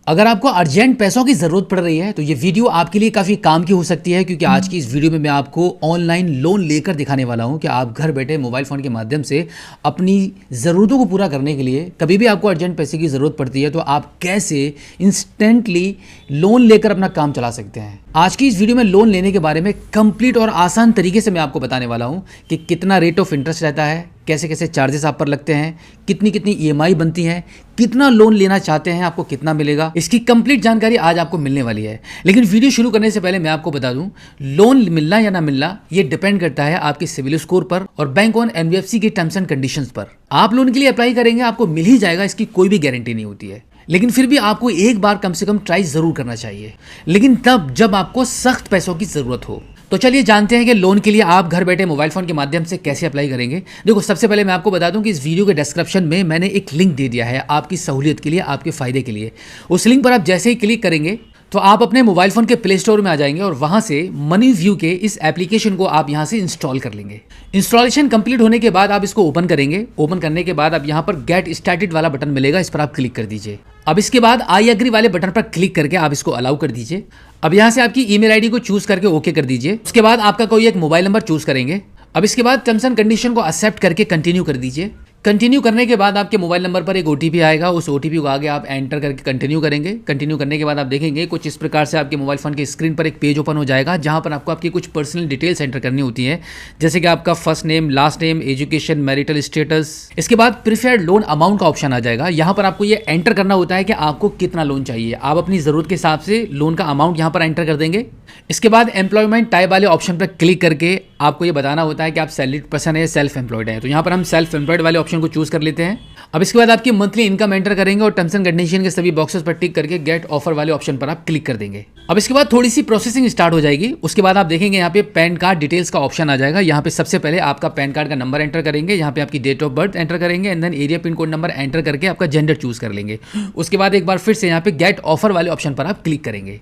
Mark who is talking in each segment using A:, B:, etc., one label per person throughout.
A: अगर आपको अर्जेंट पैसों की ज़रूरत पड़ रही है तो ये वीडियो आपके लिए काफ़ी काम की हो सकती है, क्योंकि आज की इस वीडियो में मैं आपको ऑनलाइन लोन लेकर दिखाने वाला हूं कि आप घर बैठे मोबाइल फ़ोन के माध्यम से अपनी ज़रूरतों को पूरा करने के लिए कभी भी आपको अर्जेंट पैसे की ज़रूरत पड़ती है तो आप कैसे इंस्टेंटली लोन लेकर अपना काम चला सकते हैं। आज की इस वीडियो में लोन लेने के बारे में कंप्लीट और आसान तरीके से मैं आपको बताने वाला हूं कि कितना रेट ऑफ इंटरेस्ट रहता है, कैसे कैसे चार्जेस आप पर लगते हैं, कितनी कितनी ईएमआई बनती है, कितना लोन लेना चाहते हैं आपको कितना मिलेगा, इसकी कंप्लीट जानकारी आज आपको मिलने वाली है। लेकिन वीडियो शुरू करने से पहले मैं आपको बता दूं, लोन मिलना या ना मिलना ये डिपेंड करता है आपके सिविल स्कोर पर और बैंक ऑन एनबीएफसी की टर्म्स एंड कंडीशंस पर। आप लोन के लिए अप्लाई करेंगे, आपको मिल ही जाएगा, इसकी कोई भी गारंटी नहीं होती है, लेकिन फिर भी आपको एक बार कम से कम ट्राई जरूर करना चाहिए, लेकिन तब जब आपको सख्त पैसों की जरूरत हो। तो चलिए जानते हैं कि लोन के लिए आप घर बैठे मोबाइल फोन के माध्यम से कैसे अप्लाई करेंगे। देखो, सबसे पहले मैं आपको बता दूं कि इस वीडियो के डिस्क्रिप्शन में मैंने एक लिंक दे दिया है आपकी सहूलियत के लिए, आपके फायदे के लिए। उस लिंक पर आप जैसे ही क्लिक करेंगे तो आप अपने मोबाइल फोन के प्ले स्टोर में आ जाएंगे और वहां से मनी व्यू के इस एप्लीकेशन को आप यहां से इंस्टॉल कर लेंगे। इंस्टॉलेशन कंप्लीट होने के बाद आप इसको ओपन करेंगे। ओपन करने के बाद अब यहां पर गेट स्टार्टेड वाला बटन मिलेगा, इस पर आप क्लिक कर दीजिए। अब इसके बाद आई एग्री वाले बटन पर क्लिक करके आप इसको अलाउ कर दीजिए। अब यहां से आपकी ईमेल आईडी को चूज करके ओके कर दीजिए। उसके बाद आपका कोई एक मोबाइल नंबर चूज करेंगे। अब इसके बाद टर्म्स एंड कंडीशन को एक्सेप्ट करके कंटिन्यू कर दीजिए। कंटिन्यू करने के बाद आपके मोबाइल नंबर पर एक ओटीपी आएगा, उस ओटीपी को आगे आप एंटर करके कंटिन्यू करेंगे। कंटिन्यू करने के बाद आप देखेंगे कुछ इस प्रकार से आपके मोबाइल फोन की स्क्रीन पर एक पेज ओपन हो जाएगा, जहां पर आपको आपकी कुछ पर्सनल डिटेल्स एंटर करनी होती है, जैसे कि आपका first name, last name, education, marital status. इसके बाद प्रीफर्ड लोन अमाउंट का ऑप्शन आ जाएगा। यहाँ पर आपको ये एंटर करना होता है कि आपको कितना लोन चाहिए। आप अपनी ज़रूरत के हिसाब से लोन का अमाउंट यहाँ पर एंटर कर देंगे। इसके बाद एम्प्लॉयमेंट टाइप वाले ऑप्शन पर क्लिक करके आपको ये बताना होता है कि आप सैलरीड पर्सन है, सेल्फ एम्प्लॉयड है। तो यहाँ पर हम सेल्फ एम्प्लॉयड वाले ऑप्शन को चूज कर लेते हैं। अब इसके बाद आपकी मंथली इनकम एंटर करेंगे और टर्म्स एंड कंडीशन के सभी बॉक्सेस पर टिक करके गेट ऑफर वाले ऑप्शन पर आप क्लिक कर देंगे। अब इसके बाद थोड़ी सी प्रोसेसिंग स्टार्ट हो जाएगी। उसके बाद आप देखेंगे यहाँ पे पैन कार्ड डिटेल्स का ऑप्शन आ जाएगा। यहाँ पे सबसे पहले आपका पैन कार्ड का नंबर एंटर करेंगे, यहाँ पे आपकी डेट ऑफ बर्थ एंटर करेंगे and then area pin code number enter करके आपका जेंडर चूज कर लेंगे। उसके बाद एक बार फिर से यहाँ पे गेट ऑफर वाले ऑप्शन पर आप क्लिक करेंगे।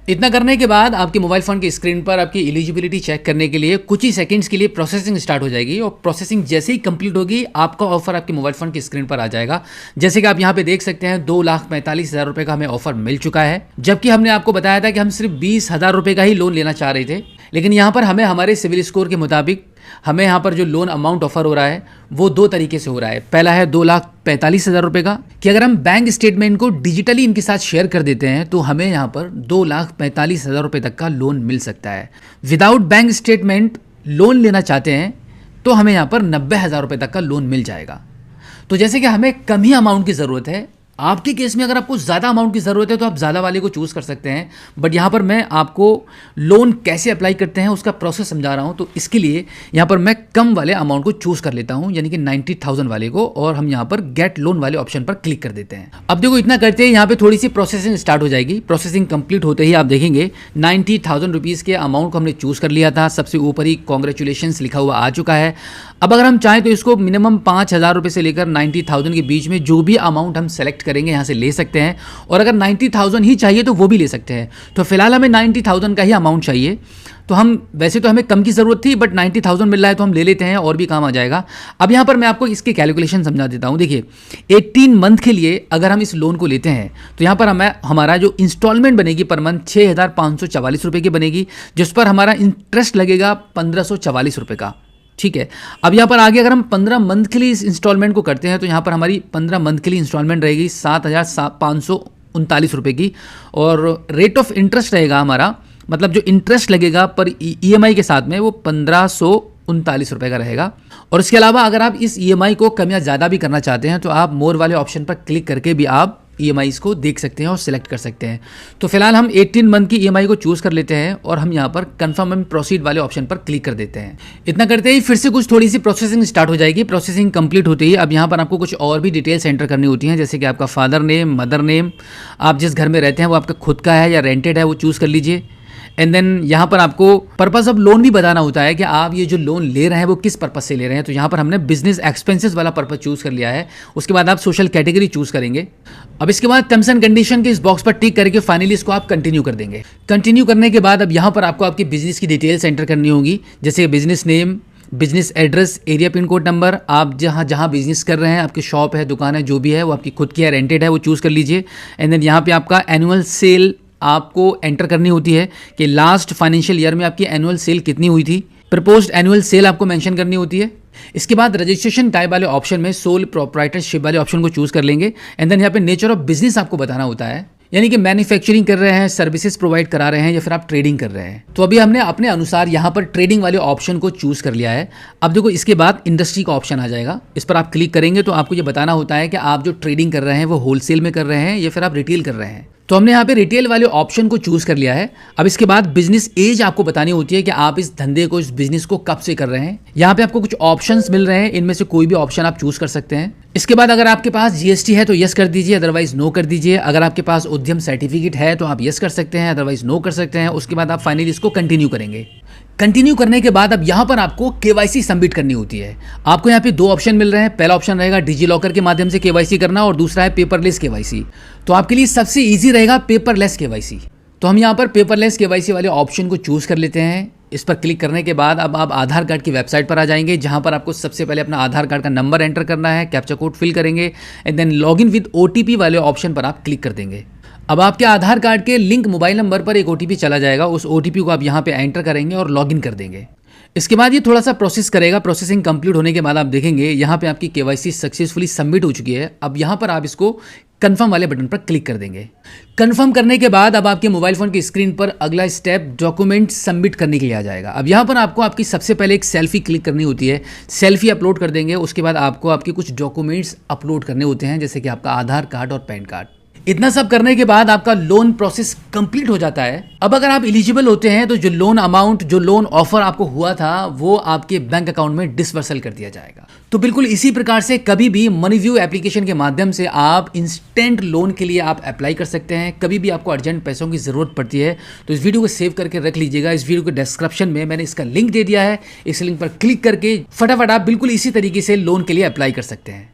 A: इतना करने के बाद आपके मोबाइल फोन की स्क्रीन पर आपकी एलिजिबिलिटी चेक करने के लिए कुछ ही सेकंड्स के लिए प्रोसेसिंग स्टार्ट हो जाएगी और प्रोसेसिंग जैसे ही कंप्लीट होगी आपका ऑफर आपके मोबाइल फोन की स्क्रीन पर आ जाएगा। जैसे कि आप यहाँ पे देख सकते हैं 2,45,000 रुपये का हमें ऑफर मिल चुका है, जबकि हमने आपको बताया था कि हम सिर्फ 20,000 रुपये का ही लोन लेना चाह रहे थे, लेकिन यहाँ पर हमें हमारे सिविल स्कोर के मुताबिक हमें यहाँ पर जो लोन अमाउंट ऑफर हो रहा है वो दो तरीके से हो रहा है। पहला है 2,45,000 रुपये का, कि अगर हम बैंक स्टेटमेंट को डिजिटली इनके साथ शेयर कर देते हैं तो हमें यहाँ पर 2,45,000 रुपये तक का लोन मिल सकता है। विदाउट बैंक स्टेटमेंट लोन लेना चाहते हैं तो हमें यहाँ पर 90,000 रुपये तक का लोन मिल जाएगा। तो जैसे कि हमें कम ही अमाउंट की ज़रूरत है, आपके केस में अगर आपको ज़्यादा अमाउंट की ज़रूरत है तो आप ज़्यादा वाले को चूज़ कर सकते हैं, बट यहाँ पर मैं आपको लोन कैसे अप्लाई करते हैं उसका प्रोसेस समझा रहा हूँ। तो इसके लिए यहाँ पर मैं कम वाले अमाउंट को चूज़ कर लेता हूँ, यानी कि 90,000 वाले को, और हम यहाँ पर गेट लोन वाले ऑप्शन पर क्लिक कर देते हैं। अब देखो, इतना करते हैं यहाँ पे थोड़ी सी प्रोसेसिंग स्टार्ट हो जाएगी। प्रोसेसिंग कंप्लीट होते ही आप देखेंगे 90,000 रुपीज़ के अमाउंट को हमने चूज़ कर लिया था। सबसे ऊपर ही कॉन्ग्रेचुलेशंस लिखा हुआ आ चुका है। अब अगर हम चाहें तो इसको मिनिमम 5,000 रुपये से लेकर 90,000 के बीच में जो भी अमाउंट हम सेलेक्ट करेंगे यहाँ से ले सकते हैं, और अगर 90,000 ही चाहिए तो वो भी ले सकते हैं। तो फिलहाल हमें 90,000 का ही अमाउंट चाहिए। तो हम वैसे तो हमें कम की ज़रूरत थी, बट 90,000 मिल रहा है तो हम ले लेते हैं, और भी काम आ जाएगा। अब यहाँ पर मैं आपको इसकी कैलकुलेशन समझा देता हूँ। देखिए, 18 मंथ के लिए अगर हम इस लोन को लेते हैं तो यहाँ पर हमारा जो इंस्टॉलमेंट बनेगी पर मंथ 6,544 रुपये की बनेगी, जिस पर हमारा इंटरेस्ट लगेगा 1,544 रुपये का। ठीक है। अब यहाँ पर आगे अगर हम 15 मंथ के लिए इस इंस्टॉलमेंट को करते हैं तो यहाँ पर हमारी 15 मंथ के लिए इंस्टॉलमेंट रहेगी 7,539 रुपये की, और रेट ऑफ इंटरेस्ट रहेगा हमारा, मतलब जो इंटरेस्ट लगेगा पर ईएमआई के साथ में, वो 1,539 रुपये का रहेगा। और इसके अलावा अगर आप इस ईएमआई को कम या ज़्यादा भी करना चाहते हैं तो आप मोर वाले ऑप्शन पर क्लिक करके भी आप ईएमआईज़ को देख सकते हैं और सिलेक्ट कर सकते हैं। तो फिलहाल हम 18 मंथ की ईएमआई को चूज़ कर लेते हैं और हम यहाँ पर कंफर्म एंड प्रोसीड वाले ऑप्शन पर क्लिक कर देते हैं। इतना करते ही फिर से कुछ थोड़ी सी प्रोसेसिंग स्टार्ट हो जाएगी। प्रोसेसिंग कंप्लीट होते ही अब यहाँ पर आपको कुछ और भी डिटेल्स एंटर करनी होती हैं, जैसे कि आपका फादर नेम, मदर नेम, आप जिस घर में रहते हैं वो आपका खुद का है या रेंटेड है वो चूज़ कर लीजिए। एंड देन यहाँ पर आपको पर्पस ऑफ लोन भी बताना होता है कि आप ये जो लोन ले रहे हैं वो किस पर्पस से ले रहे हैं। तो यहाँ पर हमने बिजनेस एक्सपेंसेस वाला पर्पस चूज़ कर लिया है। उसके बाद आप सोशल कैटेगरी चूज़ करेंगे। अब इसके बाद टर्म्स एंड कंडीशन के इस बॉक्स पर टिक करके फाइनली इसको आप कंटिन्यू कर देंगे। कंटिन्यू करने के बाद अब यहाँ पर आपको आपकी बिजनेस की डिटेल्स एंटर करनी होगी, जैसे business name, business address, area pin code number, आप जहाँ जहाँ बिजनेस कर रहे हैं, आपकी शॉप है, दुकान है, जो भी है वो आपकी खुद की है, रेंटेड है, वो चूज़ कर लीजिए। एंड देन यहाँ पे आपका एनुअल सेल आपको एंटर करनी होती है कि लास्ट फाइनेंशियल ईयर में आपकी एनुअल सेल कितनी हुई थी। प्रपोज्ड एनुअल सेल आपको मेंशन करनी होती है। इसके बाद रजिस्ट्रेशन टाइप वाले ऑप्शन में सोल प्रोप्राइटरशिप वाले ऑप्शन को चूज कर लेंगे। एंड देन यहाँ पे नेचर ऑफ बिजनेस आपको बताना होता है, यानी कि मैन्युफैक्चरिंग कर रहे हैं, सर्विसेज प्रोवाइड करा रहे हैं, या फिर आप ट्रेडिंग कर रहे हैं। तो अभी हमने अपने अनुसार यहाँ पर ट्रेडिंग वाले ऑप्शन को चूज कर लिया है। अब देखो इसके बाद इंडस्ट्री का ऑप्शन आ जाएगा, इस पर आप क्लिक करेंगे तो आपको ये बताना होता है कि आप जो ट्रेडिंग कर रहे हैं वो होलसेल में कर रहे हैं या फिर आप रिटेल कर रहे हैं। तो हमने यहाँ पे रिटेल वाले ऑप्शन को चूज कर लिया है। अब इसके बाद बिजनेस एज आपको बतानी होती है कि आप इस धंधे को, इस बिजनेस को कब से कर रहे हैं। यहाँ पे आपको कुछ ऑप्शंस मिल रहे हैं, इनमें से कोई भी ऑप्शन आप चूज कर सकते हैं। इसके बाद अगर आपके पास जीएसटी है तो यस कर दीजिए, अदरवाइज नो कर दीजिए। अगर आपके पास उद्यम सर्टिफिकेट है तो आप यस कर सकते हैं, अदरवाइज नो कर सकते हैं। उसके बाद आप फाइनली इसको कंटिन्यू करेंगे। कंटिन्यू करने के बाद अब यहाँ पर आपको केवाईसी सबमिट करनी होती है। आपको यहाँ पे दो ऑप्शन मिल रहे हैं। पहला ऑप्शन रहेगा डिजी लॉकर के माध्यम से केवाईसी करना और दूसरा है पेपरलेस केवाईसी। तो आपके लिए सबसे इजी रहेगा पेपरलेस केवाईसी। तो हम यहाँ पर पेपरलेस केवाईसी वाले ऑप्शन को चूज कर लेते हैं। इस पर क्लिक करने के बाद अब आप आधार कार्ड की वेबसाइट पर आ जाएंगे, जहाँ पर आपको सबसे पहले अपना आधार कार्ड का नंबर एंटर करना है, कैप्चा कोड फिल करेंगे and then login with OTP वाले ऑप्शन पर आप क्लिक कर देंगे। अब आपके आधार कार्ड के लिंक मोबाइल नंबर पर एक ओटीपी चला जाएगा, उस ओटीपी को आप यहाँ पे एंटर करेंगे और लॉगिन कर देंगे। इसके बाद ये थोड़ा सा प्रोसेस करेगा। प्रोसेसिंग कंप्लीट होने के बाद आप देखेंगे यहाँ पे आपकी केवाईसी सक्सेसफुली सबमिट हो चुकी है। अब यहाँ पर आप इसको कंफर्म वाले बटन पर क्लिक कर देंगे। कंफर्म करने के बाद अब आपके मोबाइल फोन की स्क्रीन पर अगला स्टेप डॉक्यूमेंट सबमिट करने के लिए आ जाएगा। अब यहाँ पर आपको आपकी सबसे पहले एक सेल्फी क्लिक करनी होती है, सेल्फी अपलोड कर देंगे। उसके बाद आपको आपके कुछ डॉक्यूमेंट्स अपलोड करने होते हैं, जैसे कि आपका आधार कार्ड और पैन कार्ड। इतना सब करने के बाद आपका लोन प्रोसेस कंप्लीट हो जाता है। अब अगर आप एलिजिबल होते हैं तो जो लोन अमाउंट, जो लोन ऑफर आपको हुआ था वो आपके बैंक अकाउंट में डिसबर्सल कर दिया जाएगा। तो बिल्कुल इसी प्रकार से कभी भी मनीव्यू एप्लीकेशन के माध्यम से आप इंस्टेंट लोन के लिए आप अप्लाई कर सकते हैं। कभी भी आपको अर्जेंट पैसों की ज़रूरत पड़ती है तो इस वीडियो को सेव करके रख लीजिएगा। इस वीडियो के डिस्क्रिप्शन में मैंने इसका लिंक दे दिया है, इस लिंक पर क्लिक करके फटाफट आप बिल्कुल इसी तरीके से लोन के लिए अप्लाई कर सकते हैं।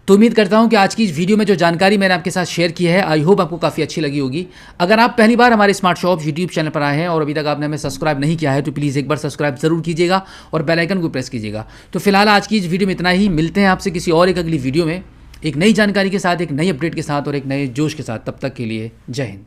A: तो उम्मीद करता हूं कि आज की इस वीडियो में जो जानकारी मैंने आपके साथ शेयर की है, आई होप आपको काफ़ी अच्छी लगी होगी। अगर आप पहली बार हमारे स्मार्ट शॉप यूट्यूब चैनल पर आए हैं और अभी तक आपने हमें सब्सक्राइब नहीं किया है तो प्लीज़ एक बार सब्सक्राइब जरूर कीजिएगा और बेल आइकन को प्रेस कीजिएगा। तो फिलहाल आज की इस वीडियो में इतना ही। मिलते हैं आपसे किसी और एक अगली वीडियो में, एक नई जानकारी के साथ, एक नई अपडेट के साथ और एक नए जोश के साथ। तब तक के लिए जय हिंद।